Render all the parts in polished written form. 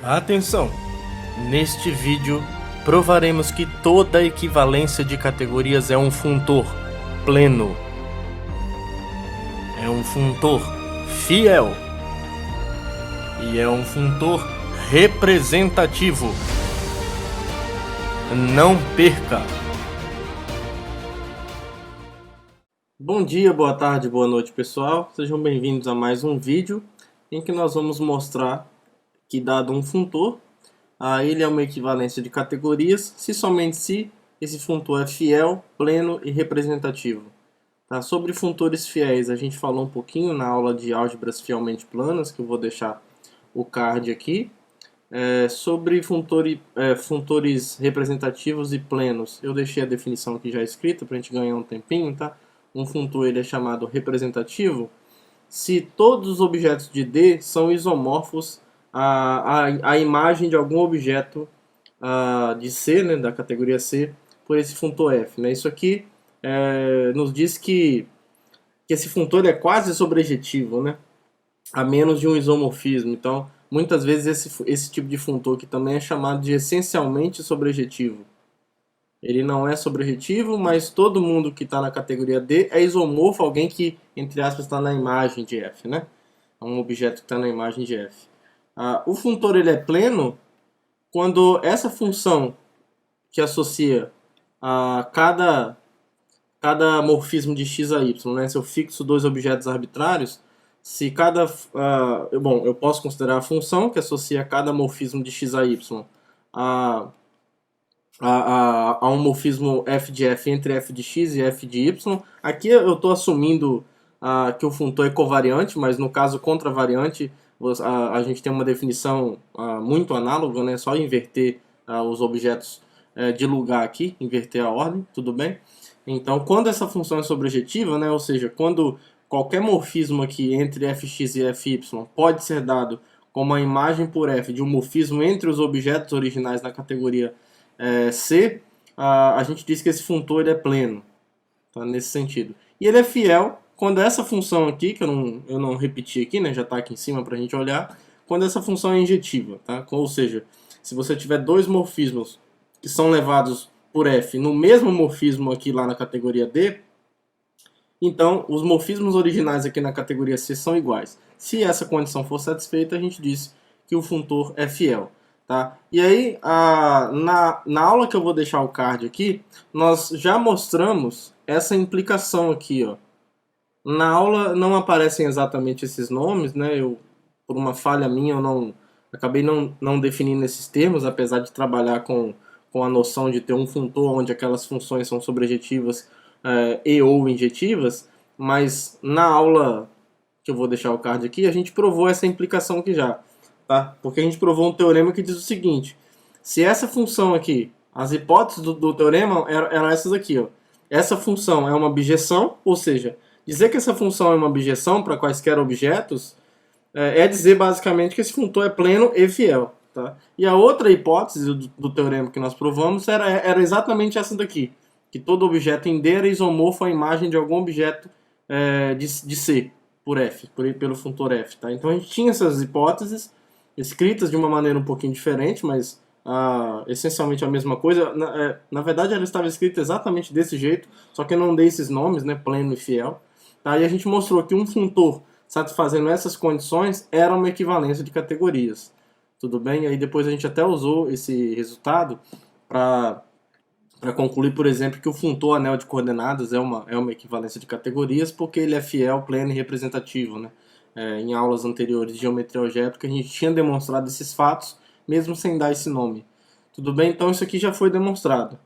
Atenção! Neste vídeo, provaremos que toda equivalência de categorias é um funtor pleno. É um funtor fiel. E é um funtor representativo. Não perca! Bom dia, boa tarde, boa noite, pessoal. Sejam bem-vindos a mais um vídeo em que nós vamos mostrar que, dado um funtor, ele é uma equivalência de categorias se somente se esse funtor é fiel, pleno e representativo. Tá? Sobre funtores fiéis, a gente falou um pouquinho na aula de álgebras fielmente planas, que eu vou deixar o card aqui. Sobre funtores representativos e plenos, eu deixei a definição aqui já escrita para a gente ganhar um tempinho. Tá? Um funtor ele é chamado representativo se todos os objetos de D são isomorfos à imagem de algum objeto de C, né, da categoria C, por esse funtor F. Né? Isso aqui nos diz que esse funtor é quase sobrejetivo, né? A menos de um isomorfismo. Então, muitas vezes esse tipo de funtor que também é chamado de essencialmente sobrejetivo. Ele não é sobrejetivo, mas todo mundo que está na categoria D é isomorfo, alguém que, entre aspas, está na imagem de F, né? É um objeto que está na imagem de F. O funtor ele é pleno quando essa função que associa a cada morfismo de x a y, né? Se eu fixo dois objetos arbitrários, se bom, eu posso considerar a função que associa cada morfismo de x a y a um morfismo f de f entre f de x e f de y. Aqui eu estou assumindo que o funtor é covariante, mas no caso contravariante, a gente tem uma definição muito análoga, né? Só inverter os objetos de lugar aqui, inverter a ordem, tudo bem? Então, quando essa função é sobrejetiva, né? Ou seja, quando qualquer morfismo aqui entre fx e fy pode ser dado como a imagem por f de um morfismo entre os objetos originais na categoria C, a gente diz que esse funtor ele é pleno, tá? Nesse sentido. E ele é fiel quando essa função aqui, que eu não repeti aqui, né, já está aqui em cima para a gente olhar, quando essa função é injetiva. Tá? Ou seja, se você tiver dois morfismos que são levados por f no mesmo morfismo aqui lá na categoria D, então os morfismos originais aqui na categoria C são iguais. Se essa condição for satisfeita, a gente diz que o funtor é fiel. Tá? E aí, na aula que eu vou deixar o card aqui, nós já mostramos essa implicação aqui. Ó. Na aula não aparecem exatamente esses nomes, né? Por uma falha minha, eu acabei não definindo esses termos, apesar de trabalhar com a noção de ter um funtor onde aquelas funções são sobrejetivas e ou injetivas, mas na aula que eu vou deixar o card aqui, a gente provou essa implicação aqui já. Tá? Porque a gente provou um teorema que diz o seguinte: se essa função aqui, as hipóteses do teorema eram essas aqui, ó. Essa função é uma bijeção, ou seja, dizer que essa função é uma bijeção para quaisquer objetos dizer basicamente que esse funtor é pleno e fiel. Tá? E a outra hipótese do teorema que nós provamos era exatamente essa daqui, que todo objeto em D era isomorfo à imagem de algum objeto de C por F, pelo funtor F. Tá? Então a gente tinha essas hipóteses escritas de uma maneira um pouquinho diferente, mas essencialmente a mesma coisa. Na verdade, ela estava escrita exatamente desse jeito, só que eu não dei esses nomes, né, pleno e fiel. Tá? E a gente mostrou que um funtor satisfazendo essas condições era uma equivalência de categorias. Tudo bem? E aí depois a gente até usou esse resultado para concluir, por exemplo, que o funtor anel de coordenadas é uma equivalência de categorias, porque ele é fiel, pleno e representativo, né? Em aulas anteriores de geometria algébrica, a gente tinha demonstrado esses fatos, mesmo sem dar esse nome. Tudo bem? Então isso aqui já foi demonstrado.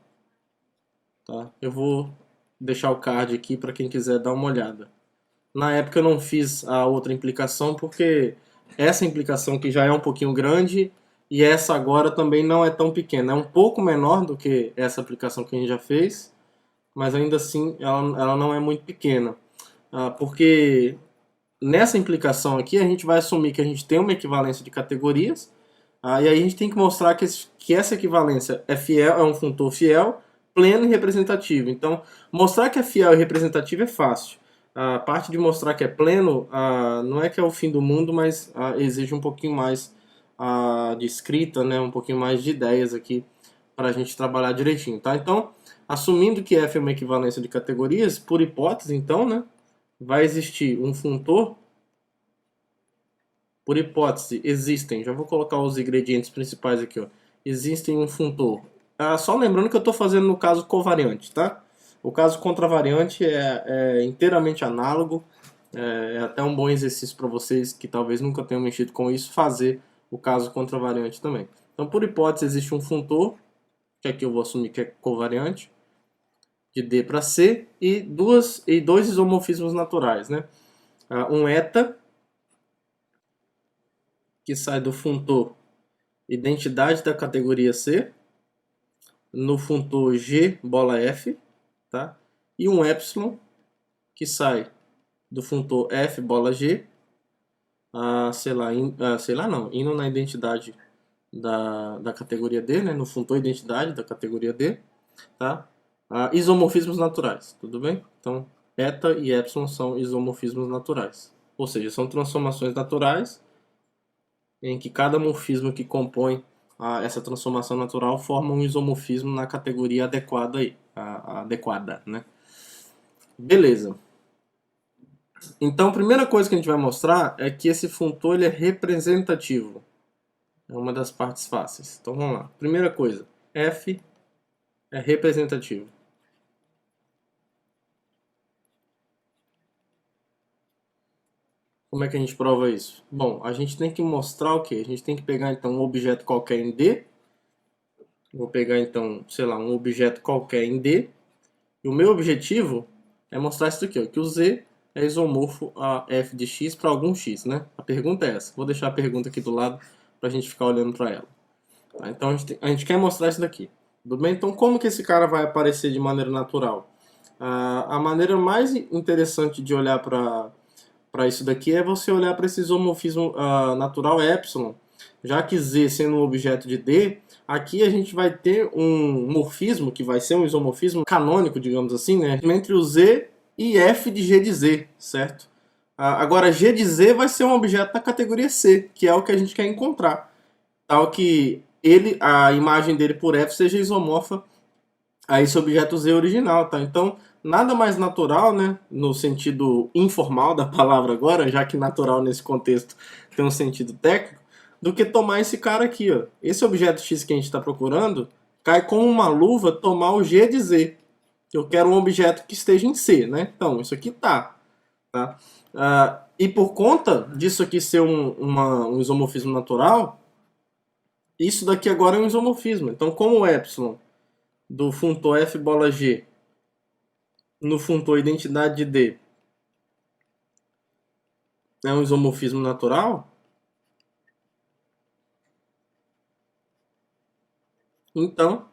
Tá? Eu vou deixar o card aqui para quem quiser dar uma olhada. Na época eu não fiz a outra implicação, porque essa implicação aqui já é um pouquinho grande, e essa agora também não é tão pequena. É um pouco menor do que essa aplicação que a gente já fez, mas ainda assim ela não é muito pequena. Porque nessa implicação aqui, a gente vai assumir que a gente tem uma equivalência de categorias, e aí a gente tem que mostrar que essa equivalência é fiel, é um funtor fiel, pleno e representativo. Então, mostrar que é fiel e representativo é fácil. A parte de mostrar que é pleno não é que é o fim do mundo, mas exige um pouquinho mais de escrita, né, um pouquinho mais de ideias aqui para a gente trabalhar direitinho, tá? Então, assumindo que f é uma equivalência de categorias, por hipótese, então, né, vai existir um funtor. Por hipótese, existem, já vou colocar os ingredientes principais aqui, ó. Existem um funtor. Só lembrando que eu estou fazendo no caso covariante, tá? O caso contravariante é inteiramente análogo. É até um bom exercício para vocês que talvez nunca tenham mexido com isso, fazer o caso contravariante também. Então, por hipótese, existe um funtor, que aqui eu vou assumir que é covariante, de D para C, e dois isomorfismos naturais, né? Um eta, que sai do funtor identidade da categoria C, no funtor G bola F, tá? E um epsilon, que sai do funtor F bola G, indo na identidade da categoria D, né? No funtor identidade da categoria D, tá? Isomorfismos naturais, tudo bem? Então, eta e epsilon são isomorfismos naturais, ou seja, são transformações naturais em que cada morfismo que compõe essa transformação natural forma um isomorfismo na categoria adequada aí, adequada, né? Beleza. Então, a primeira coisa que a gente vai mostrar é que esse funtor ele é representativo. É uma das partes fáceis. Então, vamos lá. Primeira coisa, f é representativo. Como é que a gente prova isso? Bom, a gente tem que mostrar o quê? A gente tem que pegar, então, um objeto qualquer em D. Vou pegar, então, sei lá, um objeto qualquer em D. E o meu objetivo é mostrar isso aqui, ó, que o Z é isomorfo a f de x para algum x, né? A pergunta é essa. Vou deixar a pergunta aqui do lado para a gente ficar olhando para ela. Tá? Então, a gente quer mostrar isso daqui. Tudo bem? Então, como que esse cara vai aparecer de maneira natural? A maneira mais interessante de olhar para isso daqui é você olhar para esse isomorfismo natural epsilon. Já que Z sendo um objeto de D, aqui a gente vai ter um morfismo, que vai ser um isomorfismo canônico, digamos assim, né? Entre o Z e F de G de Z, certo? Agora, G de Z vai ser um objeto da categoria C, que é o que a gente quer encontrar. Tal que a imagem dele por F seja isomorfa a esse objeto Z original, tá? Então, nada mais natural, né, no sentido informal da palavra agora, já que natural nesse contexto tem um sentido técnico, do que tomar esse cara aqui, ó. Esse objeto X que a gente está procurando cai como uma luva tomar o G de Z. Eu quero um objeto que esteja em C, né? Então, isso aqui tá. E por conta disso aqui ser um isomorfismo natural, isso daqui agora é um isomorfismo. Então, como o epsilon do funtor F bola G no funtor identidade de D é um isomorfismo natural, então,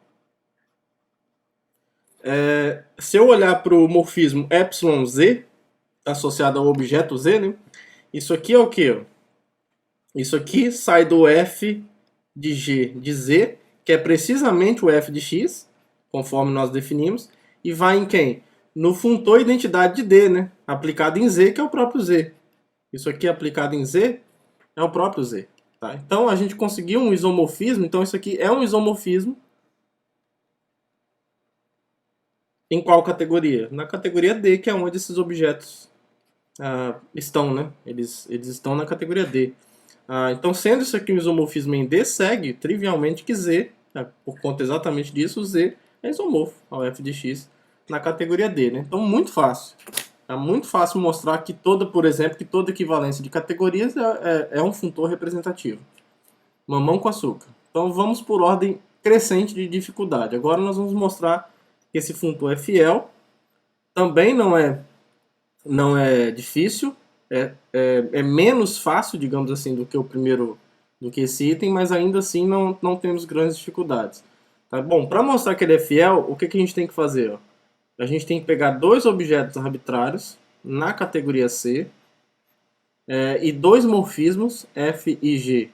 se eu olhar para o morfismo epsilon Z, associado ao objeto Z, né, isso aqui é o que? Isso aqui sai do F de G de Z, que é precisamente o F de X, conforme nós definimos, e vai em quem? No funtor identidade de D, né? Aplicado em Z, que é o próprio Z. Isso aqui aplicado em Z é o próprio Z. Tá? Então a gente conseguiu um isomorfismo, então isso aqui é um isomorfismo em qual categoria? Na categoria D, que é onde esses objetos estão, né? Eles estão na categoria D. Então, sendo isso aqui um isomorfismo em D, segue trivialmente que Z, por conta exatamente disso, o Z é isomorfo ao f de x na categoria D, né? Então, muito fácil. É muito fácil mostrar que por exemplo, que toda equivalência de categorias é um funtor representativo. Mamão com açúcar. Então, vamos por ordem crescente de dificuldade. Agora nós vamos mostrar que esse funtor é fiel. Também não é difícil, é menos fácil, digamos assim, do que esse item, mas ainda assim não temos grandes dificuldades. Tá bom, para mostrar que ele é fiel, o que a gente tem que fazer? Ó? A gente tem que pegar dois objetos arbitrários na categoria C e dois morfismos F e G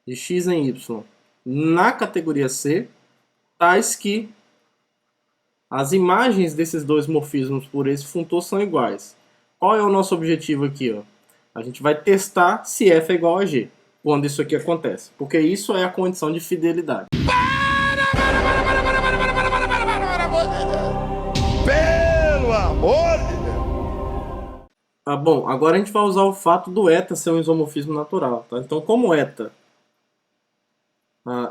de x em y na categoria C, tais que as imagens desses dois morfismos por esse funtor são iguais. Qual é o nosso objetivo aqui? Ó? A gente vai testar se f é igual a g. quando isso aqui acontece, porque isso é a condição de fidelidade. Pelo amor de Deus! Bom, agora a gente vai usar o fato do eta ser um isomorfismo natural. Tá? Então, como eta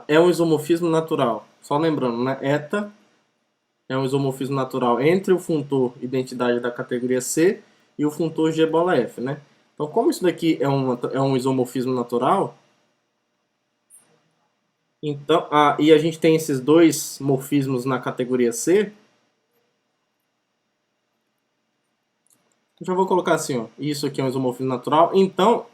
é um isomorfismo natural, só lembrando, né? Eta é um isomorfismo natural entre o funtor identidade da categoria C e o funtor G bola F, né? Então, como isso daqui é um isomorfismo natural, então, e a gente tem esses dois morfismos na categoria C, eu já vou colocar assim, ó, isso aqui é um isomorfismo natural, então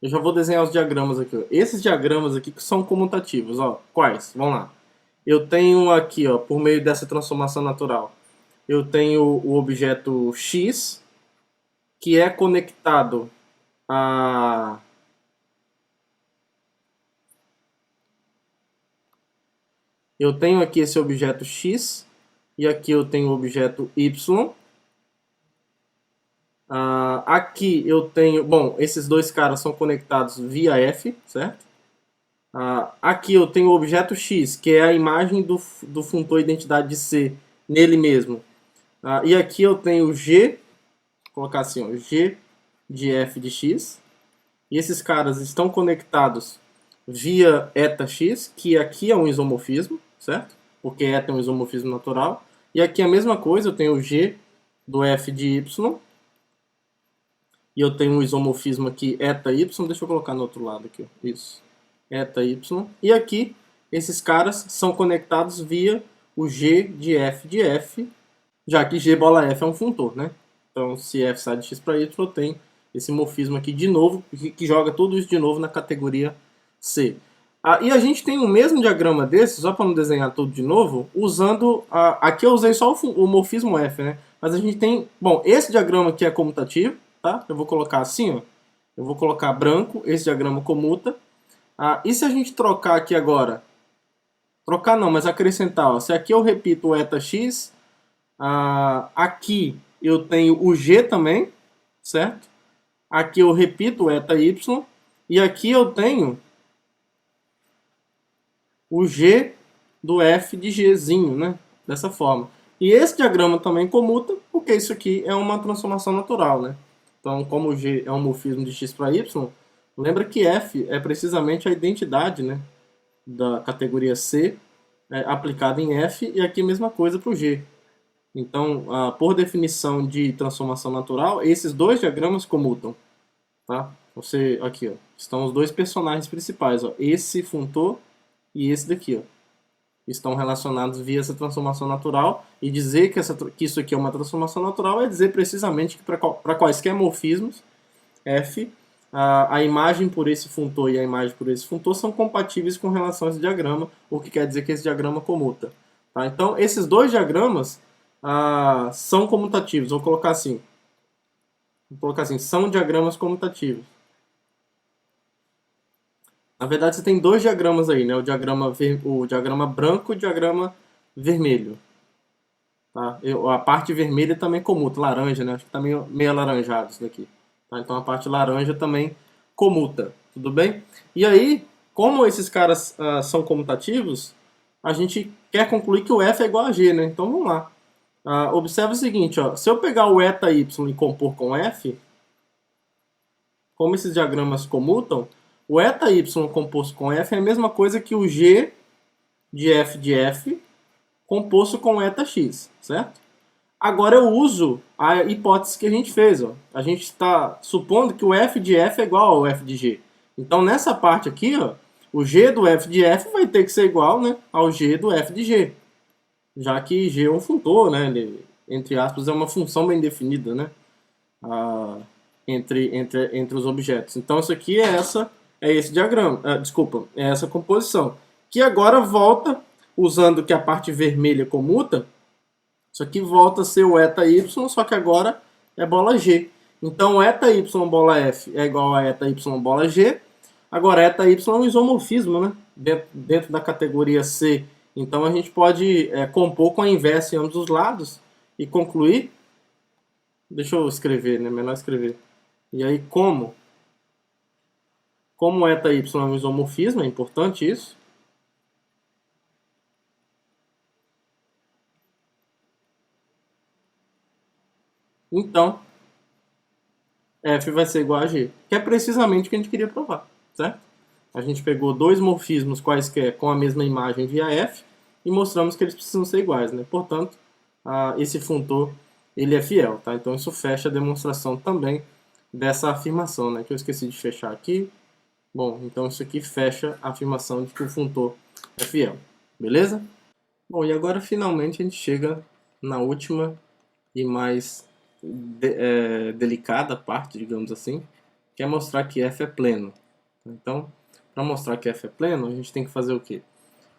eu já vou desenhar os diagramas aqui. Ó. Esses diagramas aqui que são comutativos, ó, quais? Vamos lá. Eu tenho aqui, ó, por meio dessa transformação natural, eu tenho o objeto X, que é conectado a... Eu tenho aqui esse objeto X, e aqui eu tenho o objeto Y. Aqui eu tenho... Bom, esses dois caras são conectados via F, certo? Aqui eu tenho o objeto X, que é a imagem do funtor identidade de C nele mesmo. E aqui eu tenho G, vou colocar assim, ó, G de F de X. E esses caras estão conectados via eta X, que aqui é um isomorfismo, certo? Porque eta é um isomorfismo natural. E aqui a mesma coisa, eu tenho o G do F de Y. E eu tenho um isomorfismo aqui, eta Y. Deixa eu colocar no outro lado aqui, ó. Isso. Eta Y. E aqui, esses caras são conectados via o G de F, já que G bola F é um funtor, né? Então, se F sai de X para Y, eu tenho esse morfismo aqui de novo, que joga tudo isso de novo na categoria C. E a gente tem o mesmo diagrama desse, só para não desenhar tudo de novo, usando... aqui eu usei só o morfismo F, né? Mas a gente tem... Bom, esse diagrama aqui é comutativo, tá? Eu vou colocar assim, ó. Eu vou colocar branco, esse diagrama comuta. E se a gente trocar aqui agora? Trocar não, mas acrescentar. Ó. Se aqui eu repito o eta x, aqui eu tenho o g também, certo? Aqui eu repito o eta y. E aqui eu tenho o g do f de gzinho, né? Dessa forma. E esse diagrama também comuta, porque isso aqui é uma transformação natural, né? Então, como o g é um morfismo de x para y, lembra que f é precisamente a identidade, né, da categoria C aplicada em f, e aqui a mesma coisa para o g. Então, por definição de transformação natural, esses dois diagramas comutam. Tá? Aqui, ó, estão os dois personagens principais, ó, esse funtor e esse daqui, ó, estão relacionados via essa transformação natural, e dizer que isso aqui é uma transformação natural é dizer precisamente que para quaisquer morfismos, f, a imagem por esse funtor e a imagem por esse funtor são compatíveis com relação a esse diagrama, o que quer dizer que esse diagrama comuta. Tá? Então, esses dois diagramas são comutativos. Vou colocar assim, são diagramas comutativos. Na verdade, você tem dois diagramas aí, né? O diagrama branco e o diagrama vermelho. Tá? A parte vermelha também comuta, laranja, né? Acho que tá meio alaranjado isso daqui. Tá? Então a parte laranja também comuta, tudo bem? E aí, como esses caras são comutativos, a gente quer concluir que o F é igual a G, né? Então vamos lá. Observe o seguinte, ó, se eu pegar o eta Y e compor com F, como esses diagramas comutam, o eta Y composto com F é a mesma coisa que o G de F composto com eta X, certo? Agora eu uso a hipótese que a gente fez. Ó. A gente está supondo que o f de f é igual ao f de g. Então nessa parte aqui, ó, o g do f de f vai ter que ser igual, né, ao g do f de g. Já que g é um funtor, né, ele, entre aspas, é uma função bem definida, né, entre os objetos. Então isso aqui é esse diagrama, é essa composição. Que agora volta, usando que a parte vermelha comuta, isso aqui volta a ser o eta y, só que agora é bola g. Então, eta y bola f é igual a eta y bola g. Agora, eta y é um isomorfismo, né? Dentro da categoria C. Então, a gente pode compor com a inversa em ambos os lados e concluir. Deixa eu escrever, né? Melhor escrever. E aí, como Como eta y é um isomorfismo, é importante isso. Então, f vai ser igual a g, que é precisamente o que a gente queria provar, certo? A gente pegou dois morfismos quaisquer com a mesma imagem via f e mostramos que eles precisam ser iguais, né? Portanto, esse funtor ele é fiel, tá? Então isso fecha a demonstração também dessa afirmação, né? Que eu esqueci de fechar aqui. Bom, então isso aqui fecha a afirmação de que o funtor é fiel, beleza? Bom, e agora finalmente a gente chega na última e mais delicada parte, digamos assim, que é mostrar que f é pleno. Então, para mostrar que f é pleno, a gente tem que fazer o quê?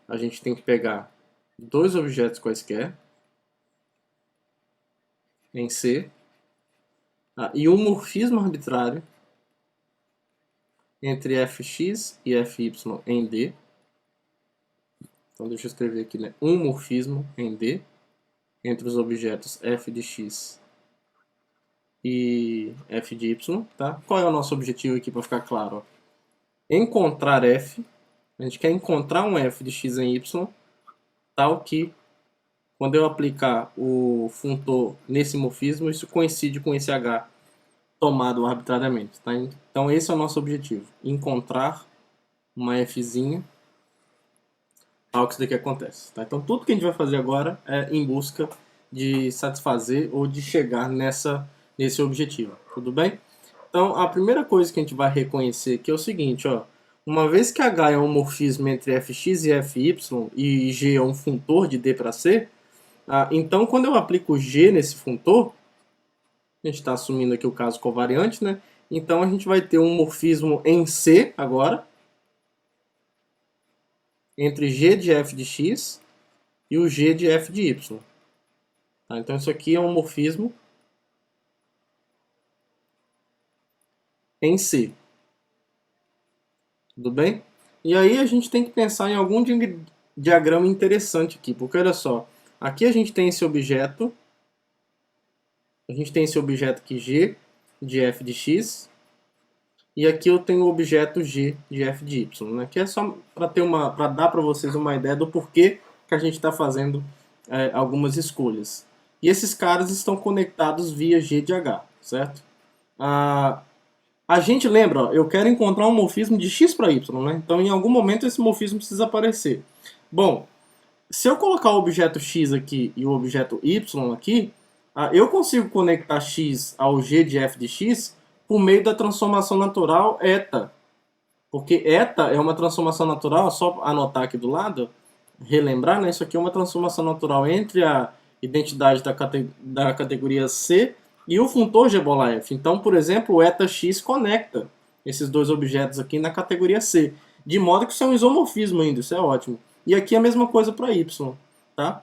A gente tem que pegar dois objetos quaisquer em C e um morfismo arbitrário entre fx e fy em D. Então deixa eu escrever aqui, né? Um morfismo em D entre os objetos f de x e f de y, tá? Qual é o nosso objetivo aqui para ficar claro? Ó? Encontrar f, a gente quer encontrar um f de x em y, tal que quando eu aplicar o funtor nesse morfismo, isso coincide com esse h tomado arbitrariamente, tá? Então esse é o nosso objetivo, encontrar uma fzinha tal que isso daqui acontece, tá? Então tudo que a gente vai fazer agora é em busca de satisfazer ou de chegar nesse objetivo, tudo bem? Então a primeira coisa que a gente vai reconhecer aqui é o seguinte, ó, uma vez que h é um morfismo entre fx e fy e g é um funtor de D para C, então quando eu aplico g nesse funtor, a gente está assumindo aqui o caso covariante, né? Então a gente vai ter um morfismo em C agora, entre g de f de x e o g de f de y. Tá? Então isso aqui é um morfismo em C. Tudo bem? E aí a gente tem que pensar em algum diagrama interessante aqui, porque olha só, aqui a gente tem esse objeto, aqui g de f de x, e aqui eu tenho o objeto g de f de y, né? Que é só para dar para vocês uma ideia do porquê que a gente está fazendo algumas escolhas. E esses caras estão conectados via g de h, certo? A gente lembra, ó, eu quero encontrar um morfismo de x para y, né? Então em algum momento esse morfismo precisa aparecer. Bom, se eu colocar o objeto x aqui e o objeto y aqui, eu consigo conectar x ao g de f de x por meio da transformação natural eta. Porque eta é uma transformação natural, só anotar aqui do lado, relembrar, né? Isso aqui é uma transformação natural entre a identidade da categoria C e o funtor g bola f. Então, por exemplo, o eta x conecta esses dois objetos aqui na categoria C. De modo que isso é um isomorfismo ainda, isso é ótimo. E aqui a mesma coisa para y, tá?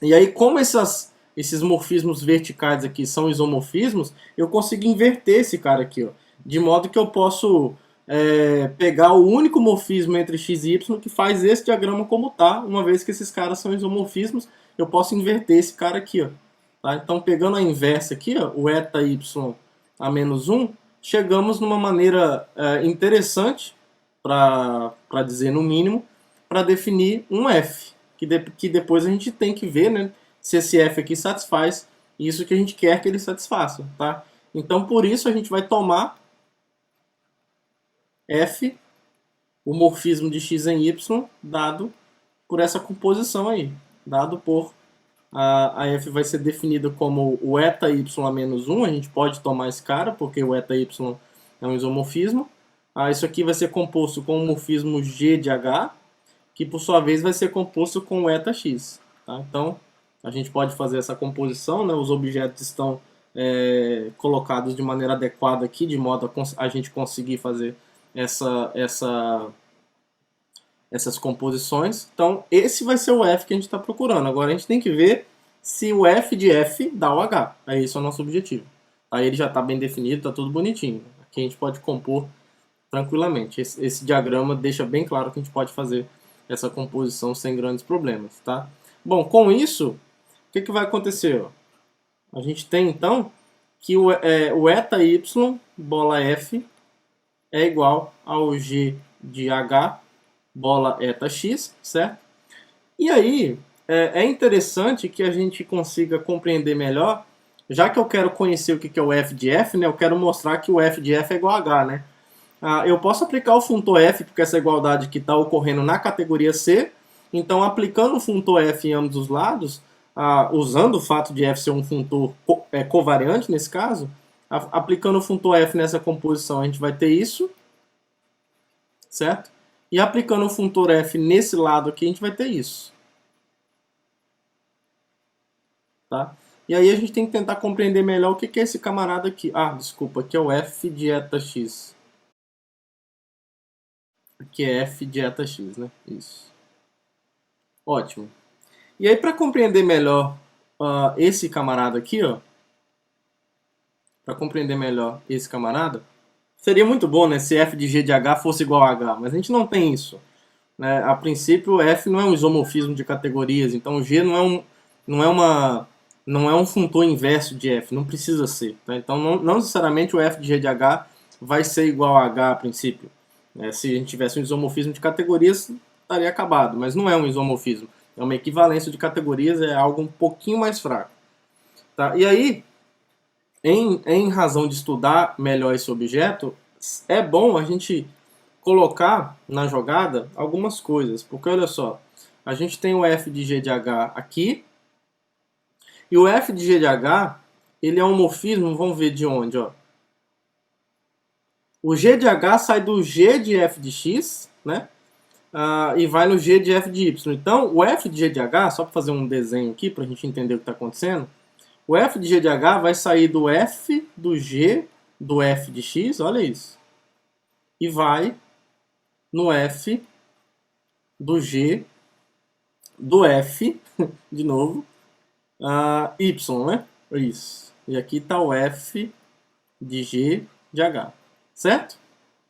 E aí, como esses morfismos verticais aqui são isomorfismos, eu consigo inverter esse cara aqui, ó, de modo que eu posso pegar o único morfismo entre x e y que faz esse diagrama como tá, uma vez que esses caras são isomorfismos, eu posso inverter esse cara aqui, ó, tá? Então, pegando a inversa aqui, ó, o eta y a menos 1, chegamos numa maneira interessante, para dizer no mínimo, para definir um f, que depois a gente tem que ver, né, se esse f aqui satisfaz isso que a gente quer que ele satisfaça, tá? Então, por isso, a gente vai tomar f, o morfismo de x em y, dado por essa composição aí, dado por a f vai ser definida como o eta y a menos 1, a gente pode tomar esse cara, porque o eta y é um isomorfismo. Isso aqui vai ser composto com o morfismo g de h, que por sua vez vai ser composto com o eta x. Tá? Então, a gente pode fazer essa composição, né? Os objetos estão colocados de maneira adequada aqui, de modo a gente conseguir fazer essas composições. Então, esse vai ser o f que a gente está procurando. Agora, a gente tem que ver se o f de f dá o h. Aí, esse é o nosso objetivo. Aí ele já está bem definido, está tudo bonitinho. Aqui a gente pode compor tranquilamente. Esse diagrama deixa bem claro que a gente pode fazer essa composição sem grandes problemas, tá? Bom, com isso, o que vai acontecer? A gente tem, então, que o eta y bola f é igual ao G de H bola eta x, certo? E aí, é interessante que a gente consiga compreender melhor, já que eu quero conhecer o que é o f de f, né? Eu quero mostrar que o f de f é igual a h, né? Eu posso aplicar o funtor f, porque essa igualdade que está ocorrendo na categoria C. Então, aplicando o funtor f em ambos os lados, usando o fato de f ser um funtor covariante nesse caso, aplicando o funtor f nessa composição, a gente vai ter isso, certo? E aplicando o funtor f nesse lado aqui, a gente vai ter isso. Tá? E aí a gente tem que tentar compreender melhor o que é esse camarada aqui. Desculpa, aqui é o f de eta x. Aqui é f de eta x, né? Isso. Ótimo. E aí, para compreender melhor esse camarada aqui, ó, para compreender melhor esse camarada, seria muito bom, né, se f de g de h fosse igual a h, mas a gente não tem isso. Né? A princípio, f não é um isomorfismo de categorias, então g não é um funtor inverso de f, não precisa ser. Tá? Então, não necessariamente o f de g de h vai ser igual a h a princípio. Se a gente tivesse um isomorfismo de categorias, estaria acabado, mas não é um isomorfismo. É uma equivalência de categorias, é algo um pouquinho mais fraco. Tá? E aí, em razão de estudar melhor esse objeto, é bom a gente colocar na jogada algumas coisas. Porque olha só, a gente tem o f de g de h aqui, e o f de g de h, ele é um morfismo, vamos ver de onde, ó. O g de h sai do g de f de x, né? E vai no g de f de y. Então, o f de g de h, só para fazer um desenho aqui, para a gente entender o que está acontecendo, o f de g de h vai sair do f do g do f de x, olha isso, e vai no f do g do f, de novo, y, né? Isso. E aqui está o f de g de h, certo?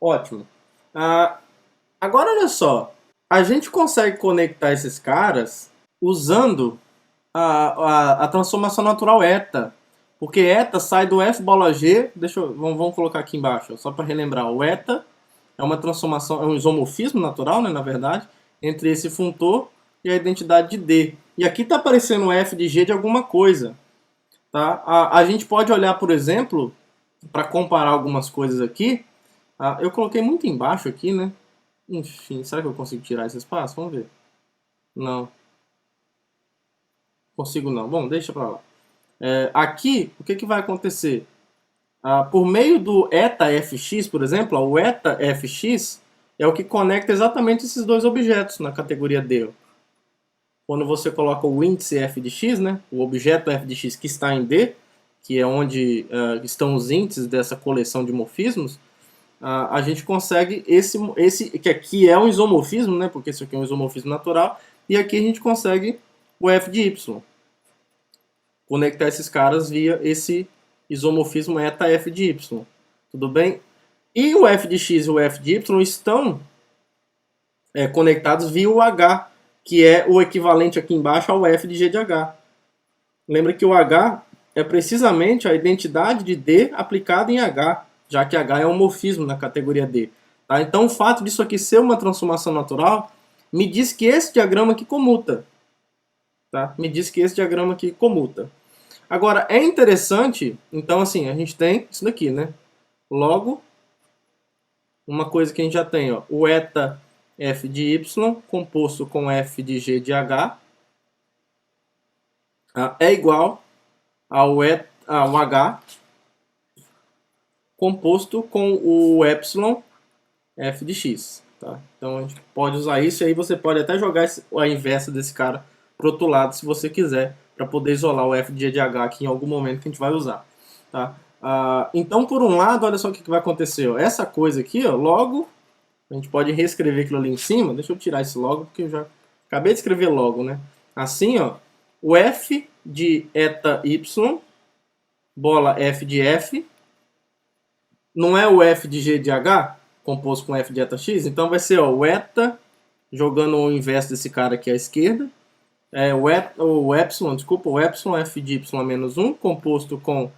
Ótimo. Agora, olha só, a gente consegue conectar esses caras usando a transformação natural eta. Porque eta sai do f bola g, vamos colocar aqui embaixo, só para relembrar. O eta é uma transformação, é um isomorfismo natural, né, na verdade, entre esse funtor e a identidade de D. E aqui está aparecendo o f de g de alguma coisa. Tá? A gente pode olhar, por exemplo, para comparar algumas coisas aqui. Eu coloquei muito embaixo aqui, né? Enfim, será que eu consigo tirar esse espaço? Vamos ver. Não. Consigo não. Bom, deixa para lá. Aqui, o que vai acontecer? Por meio do eta fx, por exemplo, o eta fx é o que conecta exatamente esses dois objetos na categoria D. Quando você coloca o índice f de x, né, o objeto f de x que está em D, que é onde estão os índices dessa coleção de morfismos, a gente consegue esse que aqui é um isomorfismo, né, porque isso aqui é um isomorfismo natural, e aqui a gente consegue o f de y. Conectar esses caras via esse isomorfismo eta f de y. Tudo bem? E o f de x e o f de y estão conectados via o h, que é o equivalente aqui embaixo ao f de g de h. Lembra que o h é precisamente a identidade de D aplicada em h, já que h é um morfismo na categoria D. Tá? Então o fato disso aqui ser uma transformação natural me diz que esse diagrama aqui comuta. Tá? Me diz que esse diagrama aqui comuta. Agora, é interessante, então assim, a gente tem isso daqui, né? Logo, uma coisa que a gente já tem, ó, o eta f de y composto com f de g de h é igual ao h composto com o epsilon f de x. Tá? Então a gente pode usar isso e aí você pode até jogar a inversa desse cara para o outro lado se você quiser, para poder isolar o f de g de h aqui em algum momento que a gente vai usar. Tá? Então, por um lado, olha só o que vai acontecer. Ó. Essa coisa aqui, ó, logo, a gente pode reescrever aquilo ali em cima. Deixa eu tirar esse logo, porque eu já acabei de escrever logo. Né? Assim, ó, o f de eta y, bola f de f, não é o f de g de h, composto com f de eta x? Então vai ser ó, o eta, jogando o inverso desse cara aqui à esquerda, o epsilon f de y menos 1, composto com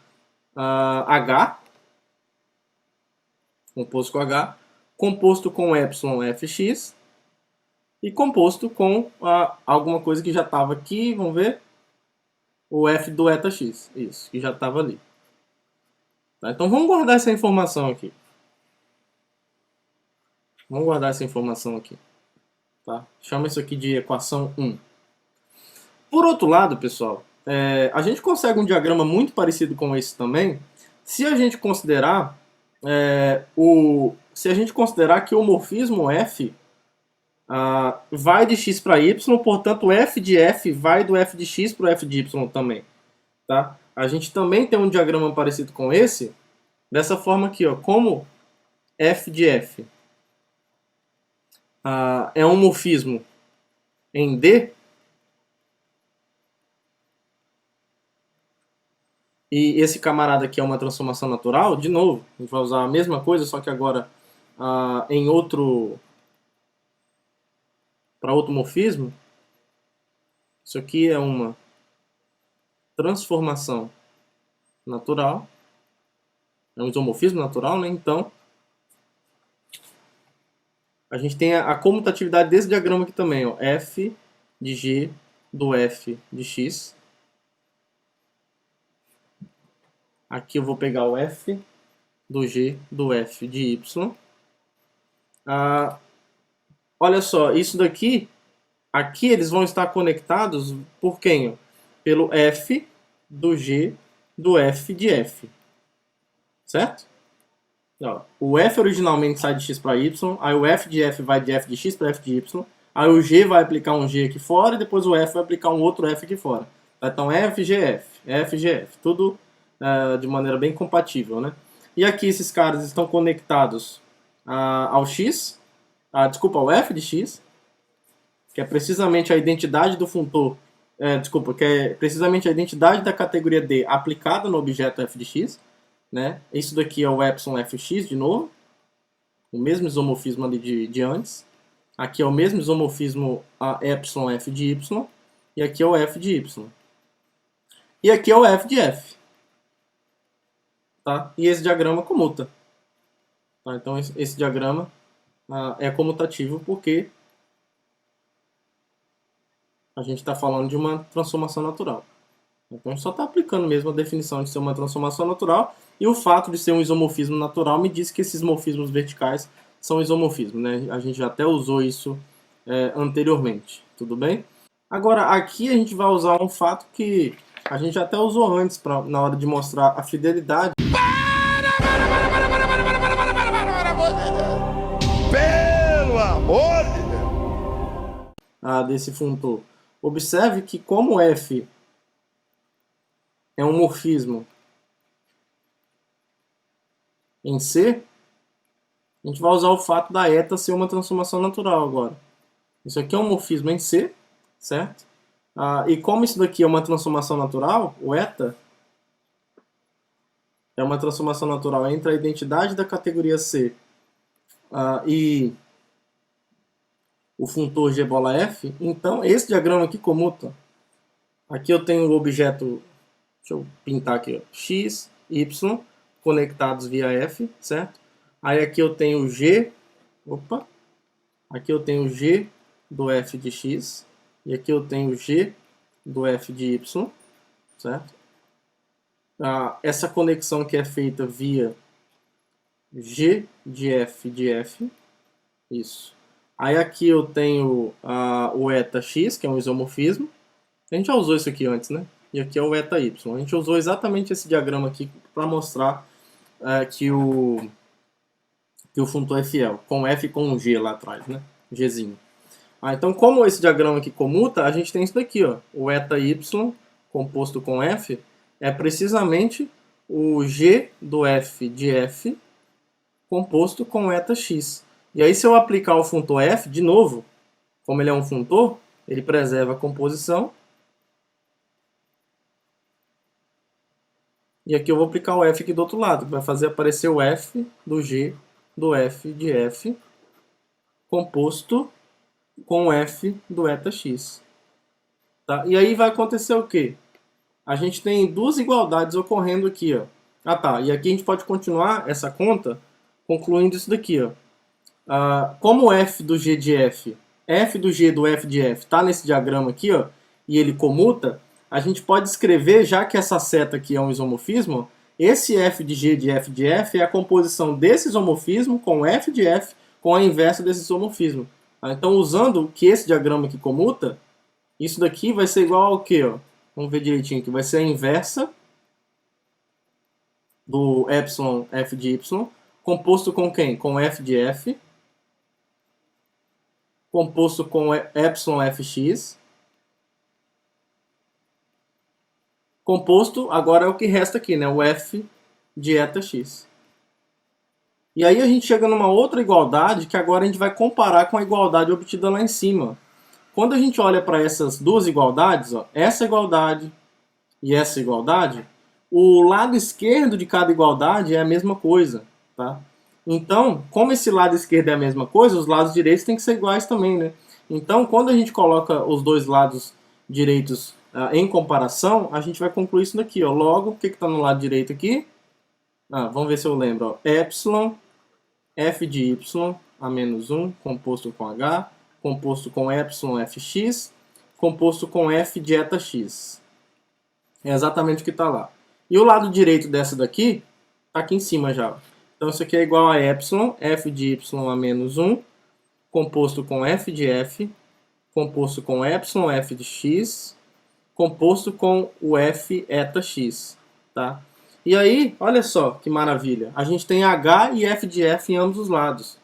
h, composto com H, composto com epsilon fx e composto com alguma coisa que já estava aqui, vamos ver, o f do eta x, isso, que já estava ali. Tá? Então vamos guardar essa informação aqui. Vamos guardar essa informação aqui. Tá? Chama isso aqui de equação 1. Por outro lado, pessoal, a gente consegue um diagrama muito parecido com esse também, se a gente considerar que o morfismo f vai de x para y, portanto f de f vai do f de x para o f de y também. Tá? A gente também tem um diagrama parecido com esse, dessa forma aqui, ó, como f de f é um morfismo em D, e esse camarada aqui é uma transformação natural, de novo, a gente vai usar a mesma coisa, só que agora para outro morfismo. Isso aqui é uma transformação natural, é um isomorfismo natural, né? Então, a gente tem a comutatividade desse diagrama aqui também, ó, f de g do f de x. Aqui eu vou pegar o f do g do f de y. Olha só, isso daqui, aqui eles vão estar conectados por quem? Pelo f do g do f de f. Certo? Ó, o f originalmente sai de x para y, aí o f de f vai de f de x para f de y, aí o g vai aplicar um g aqui fora e depois o f vai aplicar um outro f aqui fora. Então f, g, f, tudo de maneira bem compatível, né? E aqui esses caras estão conectados ao x, ao f de x, que é precisamente a identidade do funtor, que é precisamente a identidade da categoria D aplicada no objeto f de x, né? Isso daqui é o epsilon fx, de novo, o mesmo isomorfismo ali de antes. Aqui é o mesmo isomorfismo epsilon f de y, e aqui é o f de y. E aqui é o f de f. Tá? E esse diagrama comuta. Tá? Então esse diagrama é comutativo porque a gente está falando de uma transformação natural. Então a gente só está aplicando mesmo a definição de ser uma transformação natural, e o fato de ser um isomorfismo natural me diz que esses morfismos verticais são isomorfismos, né? A gente já até usou isso anteriormente, tudo bem? Agora aqui a gente vai usar um fato que a gente até usou antes na hora de mostrar a fidelidade. Pelo amor de Deus! Desse funtor. Observe que como f é um morfismo em C, a gente vai usar o fato da eta ser uma transformação natural agora. Isso aqui é um morfismo em C, certo? E como isso daqui é uma transformação natural, o eta é uma transformação natural entre a identidade da categoria C e o funtor G bola F, então esse diagrama aqui comuta. Aqui eu tenho o objeto, deixa eu pintar aqui, ó, x, y, conectados via F, certo? Aí aqui eu tenho o G, aqui eu tenho o G do F de x, e aqui eu tenho o G do F de y, certo? Essa conexão que é feita via G de F, isso. Aí aqui eu tenho o eta x, que é um isomorfismo. A gente já usou isso aqui antes, né? E aqui é o eta y. A gente usou exatamente esse diagrama aqui para mostrar que o funtor é fiel, com F e com um G lá atrás, né? Gzinho. Então, como esse diagrama aqui comuta, a gente tem isso daqui, ó. O eta y composto com F é precisamente o G do F de F composto com eta x. E aí, se eu aplicar o funtor F, de novo, como ele é um funtor, ele preserva a composição. E aqui eu vou aplicar o F aqui do outro lado, que vai fazer aparecer o F do G do F de F composto com F do eta x. Tá? E aí vai acontecer o quê? A gente tem duas igualdades ocorrendo aqui. Ó. E aqui a gente pode continuar essa conta concluindo isso daqui, ó. Como o f do g de f do g do f de f está nesse diagrama aqui, ó, e ele comuta, a gente pode escrever, já que essa seta aqui é um isomorfismo, esse f de g de f é a composição desse isomorfismo com f de f com a inversa desse isomorfismo. Então, usando que esse diagrama aqui comuta, isso daqui vai ser igual ao quê? Ó? Vamos ver direitinho aqui. Vai ser a inversa do epsilon f de y, composto com quem? Com f de f, composto com epsilon fx, composto, agora é o que resta aqui, né? O f de eta x. E aí a gente chega numa outra igualdade que agora a gente vai comparar com a igualdade obtida lá em cima. Quando a gente olha para essas duas igualdades, ó, essa igualdade e essa igualdade, o lado esquerdo de cada igualdade é a mesma coisa, tá? Então, como esse lado esquerdo é a mesma coisa, os lados direitos têm que ser iguais também, né? Então, quando a gente coloca os dois lados direitos em comparação, a gente vai concluir isso daqui, ó. Logo, o que está no lado direito aqui? Vamos ver se eu lembro, ó. Epsilon f de y a menos 1, composto com h, composto com epsilon fx, composto com f de eta x. É exatamente o que está lá. E o lado direito dessa daqui está aqui em cima já. Então isso aqui é igual a epsilon f de y a menos 1, composto com f de f, composto com epsilon f de x, composto com o f eta x. Tá? E aí, olha só que maravilha. A gente tem h e f de f em ambos os lados.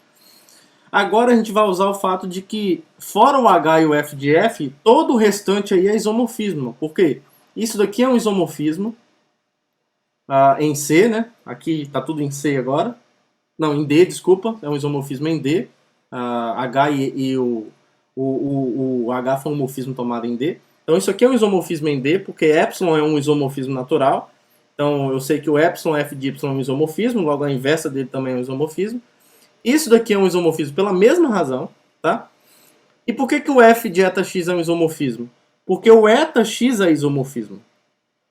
Agora a gente vai usar o fato de que, fora o h e o f de f, todo o restante aí é isomorfismo. Por quê? Isso daqui é um isomorfismo em C, né? Aqui está tudo em C agora. Não, em D, desculpa. É um isomorfismo em D. H e o H foi um morfismo tomado em D. Então isso aqui é um isomorfismo em D, porque epsilon é um isomorfismo natural. Então eu sei que o epsilon f de y é um isomorfismo, logo a inversa dele também é um isomorfismo. Isso daqui é um isomorfismo pela mesma razão, tá? E por que o f de eta x é um isomorfismo? Porque o eta x é isomorfismo.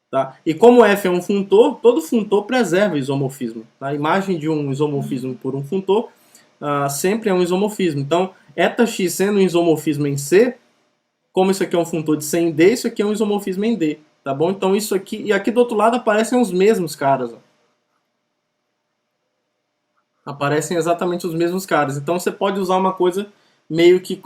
Tá? E como f é um funtor, todo funtor preserva isomorfismo. Tá? A imagem de um isomorfismo por um funtor sempre é um isomorfismo. Então, eta x sendo um isomorfismo em C, como isso aqui é um funtor de C em D, isso aqui é um isomorfismo em D. Tá bom? Então isso aqui, e aqui do outro lado aparecem os mesmos caras. Ó. Aparecem exatamente os mesmos caras. Então você pode usar uma coisa meio que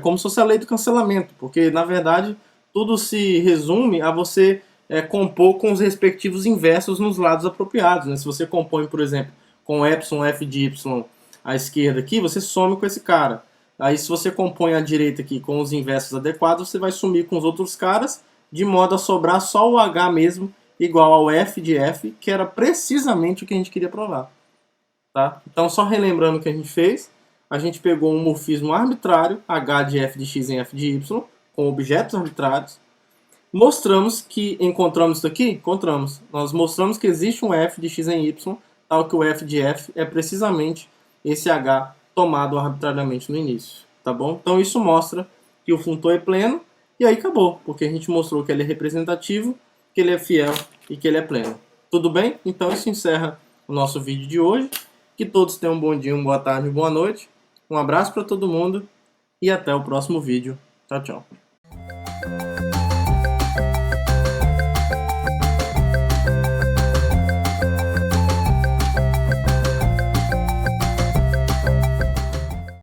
como se fosse a lei do cancelamento, porque na verdade tudo se resume a você compor com os respectivos inversos nos lados apropriados. Né? Se você compõe, por exemplo, com epsilon f de y à esquerda aqui, você some com esse cara. Aí se você compõe à direita aqui com os inversos adequados, você vai sumir com os outros caras, de modo a sobrar só o h mesmo, igual ao f de f, que era precisamente o que a gente queria provar. Tá? Então, só relembrando o que a gente fez, a gente pegou um morfismo arbitrário, h de f de x em f de y, com objetos arbitrários. Mostramos que, encontramos isso aqui? Encontramos. Nós mostramos que existe um f de x em y, tal que o f de f é precisamente esse h tomado arbitrariamente no início. Tá bom? Então, isso mostra que o funtor é pleno, e aí acabou, porque a gente mostrou que ele é representativo, que ele é fiel e que ele é pleno. Tudo bem? Então isso encerra o nosso vídeo de hoje. Que todos tenham um bom dia, uma boa tarde, uma boa noite. Um abraço para todo mundo e até o próximo vídeo. Tchau, tchau.